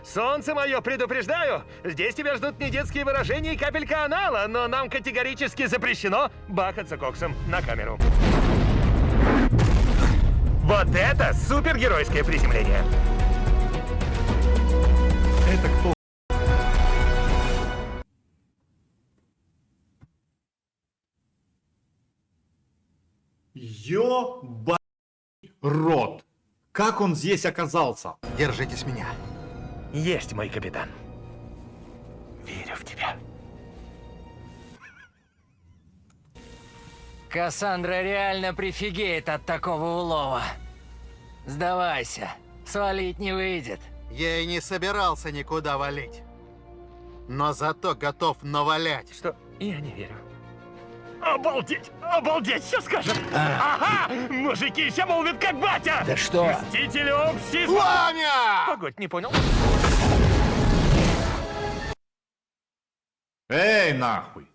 Солнце мое, предупреждаю, здесь тебя ждут не детские выражения и капелька анала, но нам категорически запрещено бахаться коксом на камеру. Вот это супергеройское приземление. Это кто? Ёбаный рот. Как он здесь оказался? Держитесь меня. Есть, мой капитан. Верю в тебя. Кассандра реально прифигеет от такого улова. Сдавайся, свалить не выйдет. Я и не собирался никуда валить. Но зато готов навалять. Что? Я не верю. Обалдеть! Обалдеть! Что скажет? Ага! Мужики все молвят как батя! Да что? Мстители общества! Пламя! Погодь, не понял. Эй, нахуй.